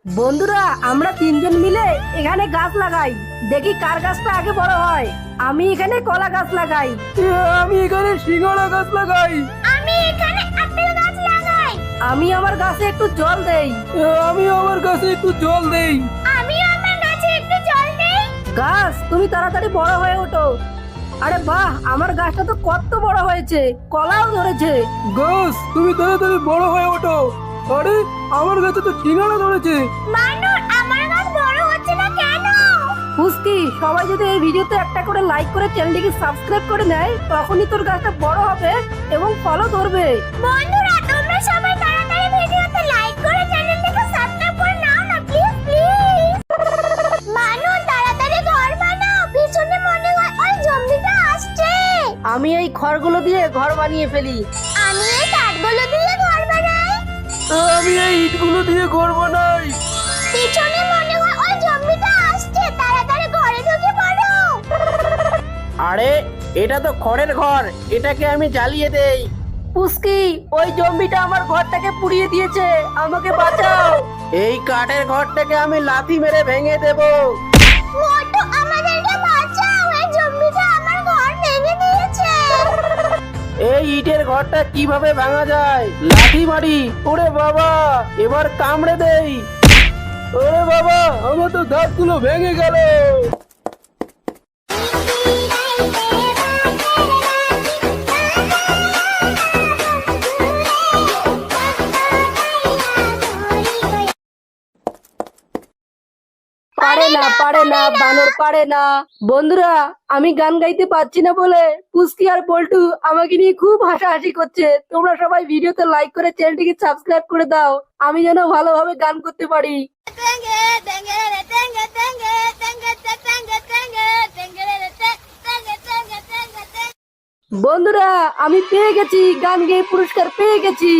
বন্ধুরা আমরা তিনজন মিলে এখানে গাছ লাগাই, দেখি কার গাছটা আগে বড় হয়। আমি এখানে কলা গাছ লাগাই। আমি এখানে সিঙ্গাড়া গাছ লাগাই। আমি এখানে আপেল গাছ লাগাই। আমি আমার গাছে একটু জল দেই। আমি আমার গাছে একটু জল দেই। আমি আমার গাছে একটু জল দেই। গাছ তুমি তাড়াতাড়ি বড় হয়ে ওঠো। আরে বাহ, আমার গাছটা তো কত বড় হয়েছে, কলাও ধরেছে। গাছ তুমি তাড়াতাড়ি বড় হয়ে ওঠো। আরে আমার গাছে তো সিঙ্গাড়া ধরেছে। মানুষ আমার গাছ বড় হচ্ছে না কেন? ফুসকি, সবাই যদি এই ভিডিওতে একটা করে লাইক করে চ্যানেলটিকে সাবস্ক্রাইব করে নেয়, তখনই তোর গাছটা বড় হবে এবং ফলও ধরবে। বন্ধুরা তোমরা সবাই তাড়াতাড়ি ভিডিওতে লাইক করে চ্যানেলটাকে সাবস্ক্রাইব করে নাও না, প্লিজ প্লিজ। মানুষ তাড়াতাড়ি ঘর বানাও, পিছনে মনে হয় ওই জম্বিটা আসছে। আমি এই খড়গুলো দিয়ে ঘর বানিয়ে ফেলি। আমি এই কাঠগুলো দিয়ে ঘর বানাই। আমি এই ইটগুলো দিয়ে ঘর বানাই। পিছনে মনে হয় ওই জম্বিটা আসছে, তাড়াতাড়ি ঘরে ঢুকে পড়ো। আরে এটা তো খড়ের ঘর, এটাকে আমি জ্বালিয়ে দেই। ফুসকি, ওই জম্বিটা আমার ঘরটাকে পুড়িয়ে দিয়েছে, আমাকে বাঁচাও। এই কাঠের ঘরটাকে আমি লাথি মেরে ভেঙে দেব। মোটু আমাদেরকে বাঁচাও, এই জম্বিটা আমার ঘর ভেঙে দিয়েছে। এই ইটের ঘরটা কিভাবে ভাঙা যায়? লাথি মারি। ওরে বাবা, এবার কামড়ে দেই। ওরে বাবা, আমার তো দাঁতগুলো ভেঙে গেল। পারে না, পারে না, বানর পারে না। বন্ধুরা, আমি গান গাইতে পারছি না বলে পুস্কি আর পল্টু আমাকে নিয়ে খুব হাসাহাসি করছে। তোমরা সবাই ভিডিওতে লাইক করে চ্যানেলটিকে সাবস্ক্রাইব করে দাও, আমি যেন ভালোভাবে গান করতে পারি। বন্ধুরা, আমি পেয়ে গেছি, গান গেয়ে পুরস্কার পেয়ে গেছি।